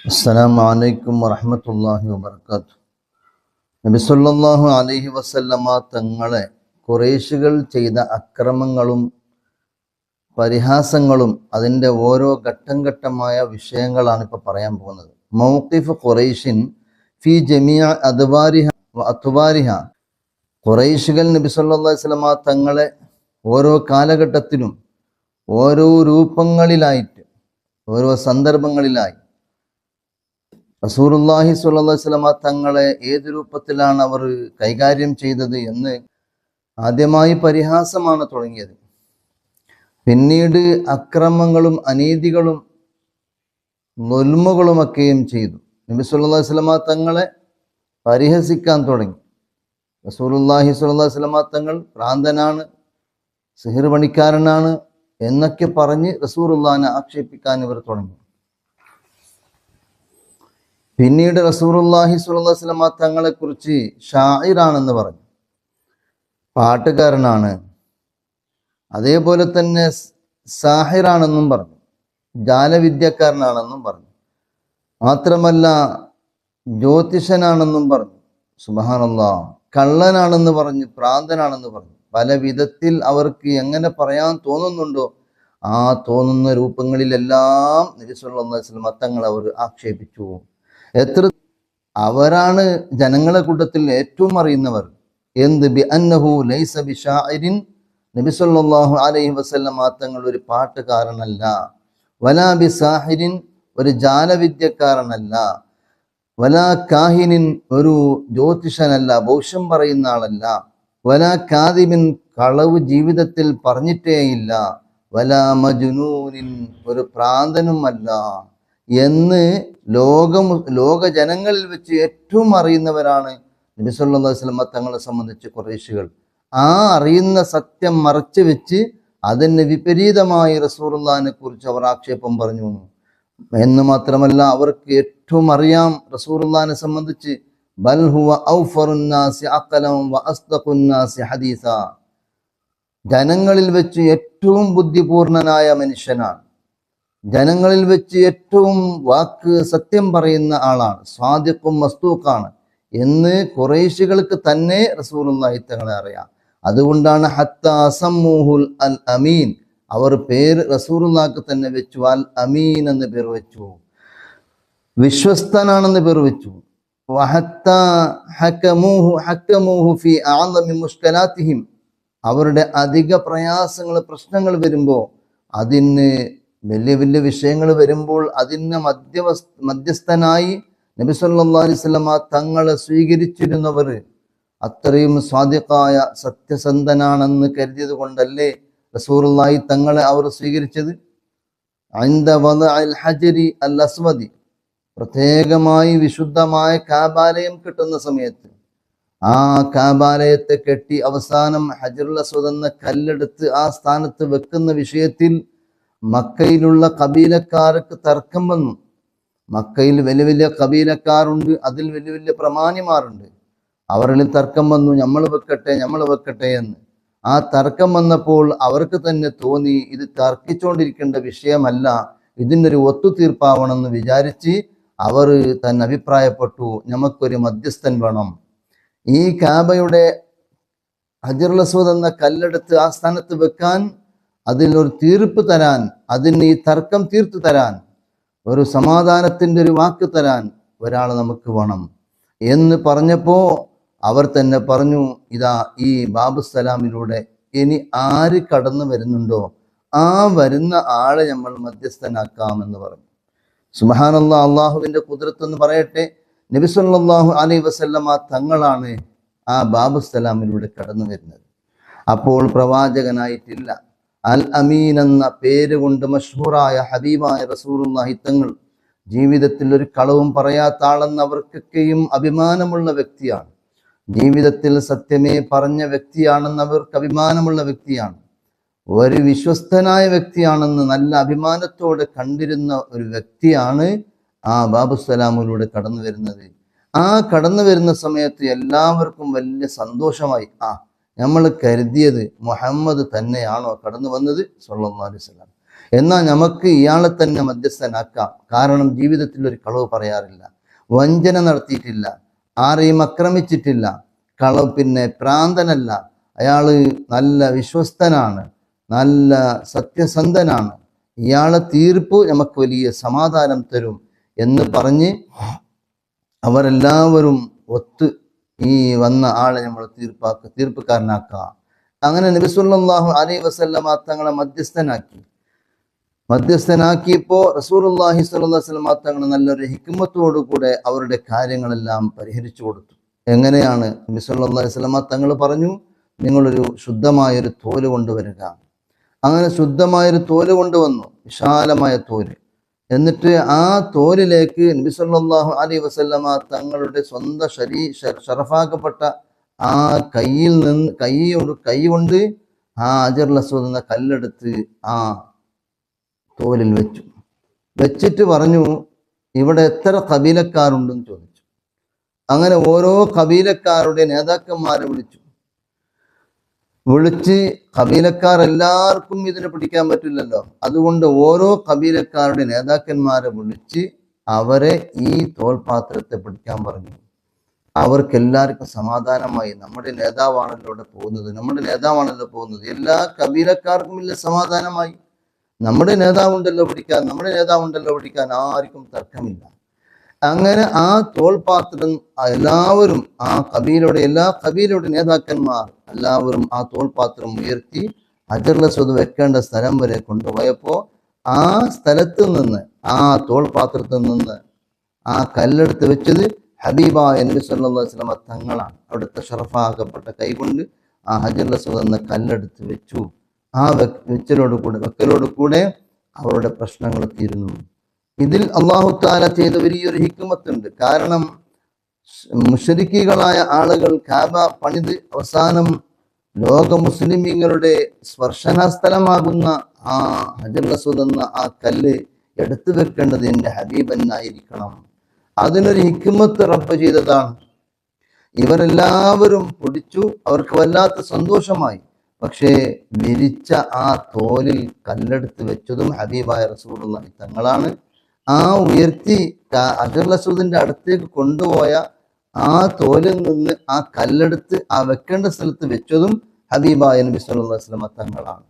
അസ്സലാമു അലൈക്കും വറഹ്മത്തുള്ളാഹി വബറകാതുഹു. നബി സല്ലല്ലാഹു അലൈഹി വസല്ലമ തങ്ങളെ ഖുറൈശികൾ ചെയ്ത അക്രമങ്ങളും പരിഹാസങ്ങളും അതിൻ്റെ ഓരോ ഘട്ടം ഘട്ടമായ വിഷയങ്ങളാണ് ഇപ്പോൾ പറയാൻ പോകുന്നത്. മൗഖിഫ് ഖുറൈശിൻ ഫി ജമീഅ അദ്വാരിഹ വ അത്വാരിഹ. ഖുറൈശികൾ നബി സല്ലല്ലാഹു അലൈഹി വസല്ലമ തങ്ങളെ ഓരോ കാലഘട്ടത്തിലും ഓരോ രൂപങ്ങളിലായിട്ട് ഓരോ സന്ദർഭങ്ങളിലായി റസൂലുള്ളാഹി സ്വല്ലല്ലാഹു അലൈഹി വസല്ലമ തങ്ങളെ ഏത് രൂപത്തിലാണ് അവർ കൈകാര്യം ചെയ്തത് എന്ന് ആദ്യമായി പരിഹാസമാണ് തുടങ്ങിയത്. പിന്നീട് അക്രമങ്ങളും അനീതികളും നുൽമുകളുമൊക്കെയും ചെയ്തു. നബി സല്ലല്ലാഹു അലൈഹി വസല്ലമ തങ്ങളെ പരിഹസിക്കാൻ തുടങ്ങി. റസൂലുള്ളാഹി സ്വല്ലല്ലാഹു അലൈഹി വസല്ലമ തങ്ങൾ ഭ്രാന്തനാണ്, സിഹിർ പണിക്കാരനാണ് എന്നൊക്കെ പറഞ്ഞ് റസൂലുള്ളാഹിനെ ആക്ഷേപിക്കാൻ ഇവർ തുടങ്ങി. പിന്നീട് റസൂലുള്ളാഹി സ്വല്ലല്ലാഹു അലൈഹി വസല്ലമ തങ്ങളെക്കുറിച്ച് ഷാഇറാണെന്ന് പറഞ്ഞു, പാട്ടുകാരനാണ്. അതേപോലെ തന്നെ സാഹിറാണെന്നും പറഞ്ഞു, ജാലവിദ്യക്കാരനാണെന്നും പറഞ്ഞു. മാത്രമല്ല ജ്യോതിഷനാണെന്നും പറഞ്ഞു. സുബ്ഹാനല്ലാഹ്, കള്ളനാണെന്ന് പറഞ്ഞു, ഭ്രാന്തനാണെന്ന് പറഞ്ഞു. പല വിധത്തിൽ അവർക്ക് എങ്ങനെ പറയാൻ തോന്നുന്നുണ്ടോ ആ തോന്നുന്ന രൂപങ്ങളിലെല്ലാം നബി സല്ലല്ലാഹു അലൈഹി വസല്ലമ തങ്ങളെ അവർ ആക്ഷേപിച്ചു. എത്ര അവരാണ് ജനങ്ങളെ കൂട്ടത്തിൽ ഏറ്റവും അറിയുന്നവർ. എന്ത് ബി അന്നഹു ലൈസ ബിശാഇരിൻ, നബി സല്ലല്ലാഹു അലൈഹി വസല്ലമ തങ്ങൾ ഒരു പാട്ടുകാരനല്ല. വലാ ബിസാഹിരിൻ, ഒരു ജാലവിദ്യക്കാരനല്ല. വലാ കാഹിനിൻ, ഒരു ജ്യോതിഷനല്ല, ഭൗഷ്യം പറയുന്ന ആളല്ല. വലാ കാദിബിൻ, കളവ് ജീവിതത്തിൽ പറഞ്ഞിട്ടേയില്ല. വലാ മജ്നൂനിൻ, ഒരു പ്രാന്തനുമല്ല എന്ന് ലോക ജനങ്ങളിൽ വെച്ച് ഏറ്റവും അറിയുന്നവരാണ് നബി സല്ലല്ലാഹു അലൈഹി വസല്ലം തങ്ങളെ സംബന്ധിച്ച് ഖുറൈശികൾ. ആ അറിയുന്ന സത്യം മറച്ചു വെച്ച് അതിന് വിപരീതമായി റസൂലുള്ളാഹിനെ കുറിച്ച് അവർ ആക്ഷേപം പറഞ്ഞു എന്ന് മാത്രമല്ല, അവർക്ക് ഏറ്റവും അറിയാം റസൂലുള്ളാഹിനെ സംബന്ധിച്ച്. ബൽ ഹുവ ഔഫറുൻ നാസി അഖലൻ വ അസ്ദഖുൻ നാസി ഹദീസ, ജനങ്ങളിൽ വെച്ച് ഏറ്റവും ബുദ്ധിപൂർണനായ മനുഷ്യനാണ്, ജനങ്ങളിൽ വെച്ച് ഏറ്റവും വാക്ക് സത്യം പറയുന്ന ആളാണ്, സ്വാദിഖും മസ്തൂഖാണ് എന്ന് ഖുറൈശികൾക്ക് തന്നെ റസൂലുള്ളാഹി തങ്ങളെ അറിയാം. അതുകൊണ്ടാണ് ഹത്താ സമ്മൂഹുൽ അൽ അമീൻ, അവർ പേര് റസൂലുള്ളാഹിക്ക് തന്നെ വെച്ചു. അൽ അമീൻ എന്ന് പേർ വെച്ചു, വിശ്വസ്തനാണെന്ന് പേർ വെച്ചു. വഹത്താ ഹക്കമൂഹു ഫി അഅ്ളമി മുഷ്കലാത്തിഹിം, അവരുടെ അധിക പ്രയാസങ്ങൾ പ്രശ്നങ്ങൾ വരുമ്പോൾ, അതിന് വലിയ വലിയ വിഷയങ്ങൾ വരുമ്പോൾ അതിന് മധ്യസ്ഥനായി നബി സല്ലല്ലാഹു അലൈഹി വസല്ലമ തങ്ങളെ സ്വീകരിച്ചിരുന്നവർ അത്രയും സ്വാദിഖായ സത്യസന്ധനാണെന്ന് കരുതിയത് കൊണ്ടല്ലേ റസൂലുള്ളാഹി തങ്ങളെ അവർ സ്വീകരിച്ചത്. ഇൻദ വദഅൽ ഹജരി അൽ അസ്വദി, പ്രത്യേകമായി വിശുദ്ധമായ കാബാലയം കെട്ടുന്ന സമയത്ത് ആ കാബാലയത്തെ കെട്ടി അവസാനം ഹജറുൽ അസ്വദ് എന്ന കല്ലെടുത്ത് ആ സ്ഥാനത്ത് വെക്കുന്ന വിഷയത്തിൽ മക്കയിലുള്ള കബീലക്കാർക്ക് തർക്കം വന്നു. മക്കയിൽ വലിയ വലിയ കബീലക്കാരുണ്ട്, അതിൽ വലിയ വലിയ പ്രമാണിമാരുണ്ട്. അവരിൽ തർക്കം വന്നു, നമ്മൾ വെക്കട്ടെ എന്ന്. ആ തർക്കം വന്നപ്പോൾ അവർക്ക് തന്നെ തോന്നി ഇത് തർക്കിച്ചുകൊണ്ടിരിക്കേണ്ട വിഷയമല്ല, ഇതിനൊരു ഒത്തുതീർപ്പാവണമെന്ന് വിചാരിച്ച് അവർ തന്നെ അഭിപ്രായപ്പെട്ടു, നമുക്കൊരു മധ്യസ്ഥൻ വേണം. ഈ കാബയുടെ ഹജറുൽ അസ്വദ് എന്ന കല്ലെടുത്ത് ആ സ്ഥാനത്ത് വെക്കാൻ, അതിലൊരു തീർപ്പ് തരാൻ, അതിന് ഈ തർക്കം തീർത്തു തരാൻ, ഒരു സമാധാനത്തിൻ്റെ ഒരു വാക്ക് തരാൻ ഒരാൾ നമുക്ക് വേണം എന്ന് പറഞ്ഞപ്പോൾ അവർ തന്നെ പറഞ്ഞു, ഇതാ ഈ ബാബുസ്സലാമിലൂടെ ഇനി ആര് കടന്നു വരുന്നുണ്ടോ ആ വരുന്ന ആളെ നമ്മൾ മധ്യസ്ഥനാക്കാമെന്ന് പറഞ്ഞു. സുബ്ഹാനല്ലാഹ്, അള്ളാഹുവിൻ്റെ ഖുദ്റത്ത് എന്ന് പറയട്ടെ, നബി സല്ലല്ലാഹു അലൈഹി വസല്ലമ തങ്ങളാണ് ആ ബാബുസ്സലാമിലൂടെ കടന്നു വരുന്നത്. അപ്പോൾ പ്രവാചകനായിട്ടില്ല, അൽ അമീൻ എന്ന പേര് കൊണ്ട് മഷ്ഹൂറായ ഹബീബായ റസൂലുള്ളാഹി തങ്ങൾ ജീവിതത്തിൽ ഒരു കളവും പറയാത്ത ആളെന്ന് അവർക്കൊക്കെയും അഭിമാനമുള്ള വ്യക്തിയാണ്. ജീവിതത്തിൽ സത്യമേ പറഞ്ഞ വ്യക്തിയാണെന്ന് അവർക്ക് അഭിമാനമുള്ള വ്യക്തിയാണ്. ഒരു വിശ്വസ്തനായ വ്യക്തിയാണെന്ന് നല്ല അഭിമാനത്തോടെ കണ്ടിരുന്ന ഒരു വ്യക്തിയാണ് ആ ബാബുസ്സലാമിലൂടെ കടന്നു വരുന്നത്. ആ കടന്നു വരുന്ന സമയത്ത് എല്ലാവർക്കും വലിയ സന്തോഷമായി. നമ്മൾ കരുതിയത് മുഹമ്മദ് തന്നെയാണോ കടന്നു വന്നത് സല്ലല്ലാഹു അലൈഹി വസല്ലം എന്നാൽ നമുക്ക് ഇയാളെ തന്നെ മധ്യസ്ഥനാക്കാം. കാരണം ജീവിതത്തിൽ ഒരു കളവ് പറയാറില്ല, വഞ്ചന നടത്തിയിട്ടില്ല, ആരെയും ആക്രമിച്ചിട്ടില്ല, പ്രാന്തനല്ല, അയാള് നല്ല വിശ്വസ്തനാണ്, നല്ല സത്യസന്ധനാണ്, ഇയാളെ തീർപ്പ് നമുക്ക് വലിയ സമാധാനം തരും എന്ന് പറഞ്ഞ് അവരെല്ലാവരും ഒത്ത് ഈ വന്ന ആളെ നമ്മൾ തീർപ്പുകാരനാക്കുക. അങ്ങനെ നബി സല്ലല്ലാഹു അലൈഹി വസല്ലമ തങ്ങളെ മധ്യസ്ഥനാക്കിയപ്പോൾ റസൂലുള്ളാഹി സ്വല്ലല്ലാഹു അലൈഹി വസല്ലമ തങ്ങൾ നല്ലൊരു ഹിക്മത്തോടു കൂടെ അവരുടെ കാര്യങ്ങളെല്ലാം പരിഹരിച്ചു കൊടുത്തു. എങ്ങനെയാണ്? നബി സല്ലല്ലാഹു അലൈഹി വസല്ലമ തങ്ങൾ പറഞ്ഞു, നിങ്ങളൊരു ശുദ്ധമായൊരു തോല് കൊണ്ടുവരിക. അങ്ങനെ ശുദ്ധമായൊരു തോല് കൊണ്ടുവന്നു, വിശാലമായ തോല്. എന്നിട്ട് ആ തോലിലേക്ക് നബി സല്ലല്ലാഹു അലൈഹി വസല്ലമ തങ്ങളുടെ സ്വന്തം ഷറഫാക്കപ്പെട്ട ആ കൈ കൊണ്ട് ആ ഹജറുൽ അസ്വദ് എന്ന കല്ലെടുത്ത് ആ തോലിൽ വെച്ചിട്ട് പറഞ്ഞു, ഇവിടെ എത്ര കബീലക്കാരുണ്ടെന്ന് ചോദിച്ചു. അങ്ങനെ ഓരോ കബീലക്കാരുടെ നേതാക്കന്മാരെ വിളിച്ച് കബീലക്കാർ എല്ലാവർക്കും ഇതിനെ പിടിക്കാൻ പറ്റില്ലല്ലോ, അതുകൊണ്ട് ഓരോ കബീലക്കാരുടെ നേതാക്കന്മാരെ വിളിച്ച് അവരെ ഈ തോൽപാത്രത്തെ പിടിക്കാൻ പറഞ്ഞു. അവർക്കെല്ലാവർക്കും സമാധാനമായി. നമ്മുടെ നേതാവാണല്ലോ പോകുന്നത്, എല്ലാ കബീലക്കാർക്കും ഇല്ല സമാധാനമായി. നമ്മുടെ നേതാവുണ്ടല്ലോ പിടിക്കാൻ ആർക്കും തർക്കമില്ല. അങ്ങനെ ആ തോൽപാത്രം എല്ലാവരും എല്ലാ കബീലയുടെ നേതാക്കന്മാർ എല്ലാവരും ആ തോൽപാത്രം ഉയർത്തി ഹജറുൽ അസ്വദ് വെക്കേണ്ട സ്ഥലം വരെ കൊണ്ടുപോയപ്പോൾ ആ സ്ഥലത്ത് നിന്ന്, ആ തോൽപാത്രത്തിൽ നിന്ന് ആ കല്ലെടുത്ത് വെച്ചത് ഹബീബായ നബി സല്ലല്ലാഹു അലൈഹി വസല്ലമ തങ്ങളാണ്. അവിടുത്തെ ഷറഫാക്കപ്പെട്ട കൈകൊണ്ട് ആ ഹജറുൽ അസ്വദ് എന്ന കല്ലെടുത്ത് വെച്ചു. ആ വെക്കലോട് കൂടെ അവരുടെ പ്രശ്നങ്ങൾ തീരുന്നു. ഇതിൽ അല്ലാഹു തആല ചെയ്ത വലിയൊരു ഹിക്മത്തുണ്ട്. കാരണം മുശ്രിക്കുകളായ ആളുകൾ കാബ പണിത് അവസാനം ലോക മുസ്ലിമീങ്ങളുടെ സ്പർശനാസ്ഥലമാകുന്ന ആ ഹജറുൽ അസ്വദ് എന്ന ആ കല്ല് എടുത്തു വെക്കേണ്ടത് എൻ്റെ ഹബീബനായിരിക്കണം. അതിനൊരു ഹിക്മത്ത് റബ്ബ് ചെയ്തതാണ്. ഇവരെല്ലാവരും പിടിച്ചു, അവർക്ക് വല്ലാത്ത സന്തോഷമായി. പക്ഷേ വിരിച്ച ആ തോലിൽ കല്ലെടുത്ത് വെച്ചതും ഹബീബായ റസൂലുള്ളാഹി തങ്ങളാണ്. ആ ഉയർത്തി ഹജറുൽ അസ്വദിന്റെ അടുത്തേക്ക് കൊണ്ടുപോയ ആ തോലിൽ നിന്ന് ആ കല്ലെടുത്ത് ആ വെക്കേണ്ട സ്ഥലത്ത് വെച്ചതും ഹബീബായ നബി സല്ലല്ലാഹു അലൈഹി വസല്ലമ തങ്ങളാണ്.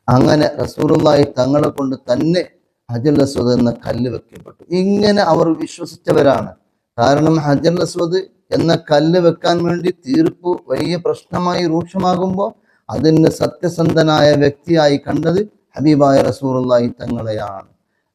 അങ്ങനെ റസൂലുള്ളാഹി തങ്ങളെ കൊണ്ട് തന്നെ ഹജറുൽ അസ്വദ് എന്ന കല്ല് വെക്കപ്പെട്ടു. ഇങ്ങനെ അവർ വിശ്വസിച്ചവരാണ്. കാരണം ഹജറുൽ അസ്വദ് എന്ന കല്ല് വെക്കാൻ വേണ്ടി തീർപ്പ് വലിയ പ്രശ്നമായി രൂക്ഷമാകുമ്പോൾ അതിന് സത്യസന്ധനായ വ്യക്തിയായി കണ്ടത് ഹബീബായ റസൂലുള്ളാഹി തങ്ങളെയാണ്.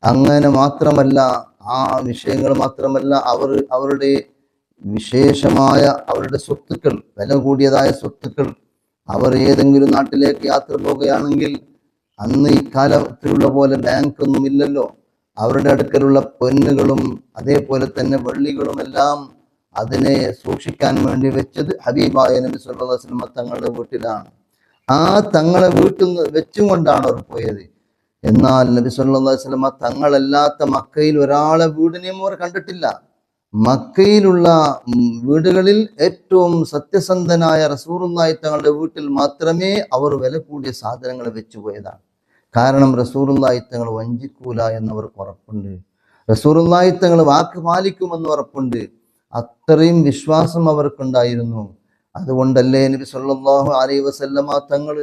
അങ്ങനെ മാത്രമല്ല, ആ വിഷയങ്ങൾ മാത്രമല്ല, അവരുടെ വിശേഷമായ അവരുടെ സ്വത്തുക്കൾ, വില കൂടിയതായ സ്വത്തുക്കൾ, അവർ ഏതെങ്കിലും നാട്ടിലേക്ക് യാത്ര പോകുകയാണെങ്കിൽ, അന്ന് ഇക്കാലത്തിലുള്ള പോലെ ബാങ്ക് ഒന്നും ഇല്ലല്ലോ, അവരുടെ അടുക്കലുള്ള പൊന്നുകളും അതേപോലെ തന്നെ വെള്ളികളും എല്ലാം അതിനെ സൂക്ഷിക്കാൻ വേണ്ടി വെച്ചത് ഹബീബായ നബി സല്ലല്ലാഹു അലൈഹി വസല്ലം തങ്ങളുടെ വീട്ടിലാണ്. ആ തങ്ങളെ വീട്ടിൽ നിന്ന് വെച്ചും കൊണ്ടാണ് അവർ പോയത്. എന്നാൽ നബി സല്ലല്ലാഹു അലൈഹി വസല്ലം തങ്ങളല്ലാത്ത മക്കയിൽ ഒരാളെ വീടിനെയും അവർ കണ്ടിട്ടില്ല. മക്കയിലുള്ള വീടുകളിൽ ഏറ്റവും സത്യസന്ധനായ റസൂലുള്ളാഹി തങ്ങളുടെ വീട്ടിൽ മാത്രമേ അവർ വില കൂടിയ സാധനങ്ങൾ വെച്ചുപോയതാണ്. കാരണം റസൂലുള്ളാഹി തങ്ങൾ വഞ്ചിക്കൂല എന്നവർക്ക് ഉറപ്പുണ്ട്, റസൂലുള്ളാഹി തങ്ങൾ വാക്ക് പാലിക്കുമെന്ന് ഉറപ്പുണ്ട്. അത്രയും വിശ്വാസം അവർക്കുണ്ടായിരുന്നു. അതുകൊണ്ടല്ലേ നബി സല്ലല്ലാഹു അലൈഹി വസല്ലമ തങ്ങൾ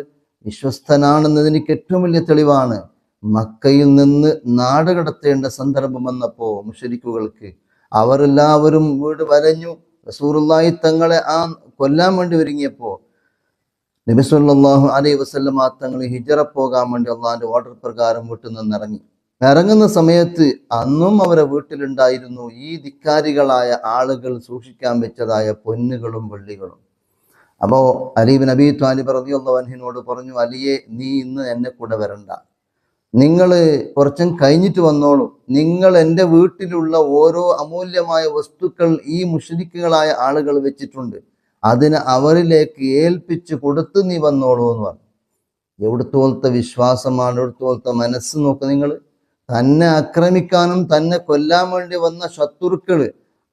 വിശ്വസ്തനാണെന്നതിന് ഏറ്റവും വലിയ തെളിവാണ് മക്കയിൽ നിന്ന് നാട് കടത്തേണ്ട സന്ദർഭം വന്നപ്പോൾ മുശ്രിക്കുകൾക്ക് അവരെല്ലാവരും വീട് വരഞ്ഞു. റസൂലുള്ളാഹി തങ്ങളെ കൊല്ലാൻ വേണ്ടി ഒരുങ്ങിയപ്പോൾ നബി സല്ലല്ലാഹു അലൈഹി വസല്ലമ തങ്ങൾ ഹിജ്റ പോകാൻ വേണ്ടി അള്ളാഹിന്റെ ഓർഡർ പ്രകാരം വീട്ടിൽ നിന്ന് ഇറങ്ങുന്ന സമയത്ത് അന്നും അവരെ വീട്ടിലുണ്ടായിരുന്നു ഈ ധിക്കാരികളായ ആളുകൾ സൂക്ഷിക്കാൻ വെച്ചതായ പൊന്നുകളും വെള്ളികളും. അപ്പോൾ അലി ഇബ്നു അബീ ത്വാലിബ് റളിയല്ലാഹു അൻഹുവിനോട് പറഞ്ഞു, അലിയെ, നീ ഇന്ന് എന്നെ കൂടെ വരണ്ട, നിങ്ങൾ കുറച്ചും കഴിഞ്ഞിട്ട് വന്നോളൂ. നിങ്ങൾ എൻ്റെ വീട്ടിലുള്ള ഓരോ അമൂല്യമായ വസ്തുക്കൾ ഈ മുശ്രിക്കുകളായ ആളുകൾ വെച്ചിട്ടുണ്ട്, അതിന് അവരിലേക്ക് ഏൽപ്പിച്ചു കൊടുത്ത് നീ വന്നോളൂ എന്ന് പറഞ്ഞു. എവിടുത്തോളത്തെ വിശ്വാസമാണ്, എവിടുത്തോളത്തെ മനസ്സ് നോക്ക് നിങ്ങൾ. തന്നെ ആക്രമിക്കാനും തന്നെ കൊല്ലാൻ വേണ്ടി വന്ന ശത്രുക്കൾ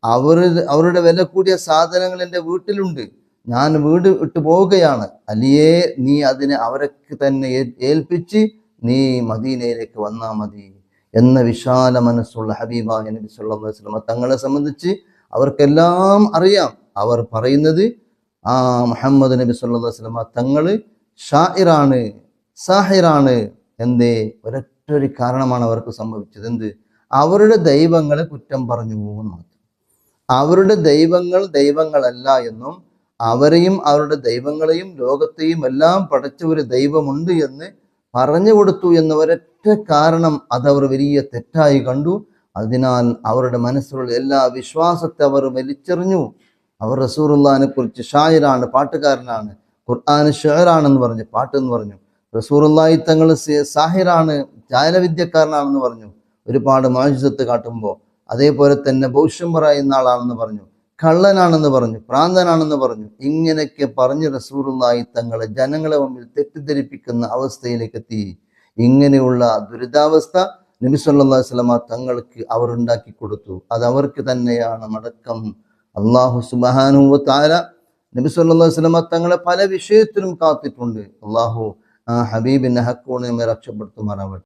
അവരുടെ വില കൂടിയ സാധനങ്ങൾ എൻ്റെ വീട്ടിലുണ്ട്, ഞാൻ വീട് വിട്ടു പോവുകയാണ്, അലിയെ നീ അതിനെ അവർക്ക് തന്നെ ഏൽപ്പിച്ച് നീ മദീനയിലേക്ക് വന്നാൽ മതി എന്ന വിശാല മനസ്സുള്ള ഹബീബായ നബി സല്ലല്ലാഹു അലൈഹി വസല്ലം തങ്ങളെ സംബന്ധിച്ച് അവർക്കെല്ലാം അറിയാം. അവർ പറയുന്നത് ആ മുഹമ്മദ് നബി സല്ലല്ലാഹു അലൈഹി വസല്ലം തങ്ങള് ഷാഇറാണ്, സാഹിറാണ്. എന്തേ? ഒരൊറ്റൊരു കാരണമാണ് അവർക്ക് സംഭവിച്ചത്. എന്ത്? അവരുടെ ദൈവങ്ങളെ കുറ്റം പറഞ്ഞു എന്ന് മാത്രം. അവരുടെ ദൈവങ്ങൾ ദൈവങ്ങളല്ല എന്നും അവരെയും അവരുടെ ദൈവങ്ങളെയും ലോകത്തെയും എല്ലാം പടച്ച ഒരു ദൈവമുണ്ട് എന്ന് പറഞ്ഞു കൊടുത്തു എന്ന ഒരൊറ്റ കാരണം അതവർ വലിയ തെറ്റായി കണ്ടു. അതിനാൽ അവരുടെ മനസ്സിലുള്ള എല്ലാ വിശ്വാസത്തെ അവർ വലിച്ചെറിഞ്ഞു. അവർ റസൂലുള്ളാഹിനെ കുറിച്ച് ഷായിറാണ്, പാട്ടുകാരനാണ്, ഖുർആൻ ഷെയറാണെന്ന് പറഞ്ഞു, പാട്ടെന്ന് പറഞ്ഞു. റസൂലുള്ളാഹി തങ്ങൾ സാഹിറാണ്, ജാലവിദ്യക്കാരനാണെന്ന് പറഞ്ഞു. ഒരുപാട് മുഅ്ജിസത്ത് കാട്ടുമ്പോൾ അതേപോലെ തന്നെ ഭൗഷ്യം പറയുന്ന ആളാണെന്ന് പറഞ്ഞു, കള്ളനാണെന്ന് പറഞ്ഞു, പ്രാന്തനാണെന്ന് പറഞ്ഞു. ഇങ്ങനെയൊക്കെ പറഞ്ഞ് റസൂലുള്ളാഹി തങ്ങളെ ജനങ്ങളെ മുമ്പിൽ തെറ്റിദ്ധരിപ്പിക്കുന്ന അവസ്ഥയിലേക്ക് എത്തി. ഇങ്ങനെയുള്ള ദുരിതാവസ്ഥ നബി സല്ലല്ലാഹു അലൈഹി വസല്ലം തങ്ങൾക്ക് അവർ ഉണ്ടാക്കി കൊടുത്തു. അത് അവർക്ക് തന്നെയാണ് മടക്കം. അല്ലാഹു സുബ്ഹാനഹു വ തആല നബി സല്ലല്ലാഹു അലൈഹി വസല്ലം തങ്ങളെ പല വിഷയത്തിലും കാത്തിട്ടുണ്ട്. അല്ലാഹു ആ ഹബീബിനെ ഹക്കോണെ രക്ഷപ്പെടുത്തുമാറാവട്ടെ.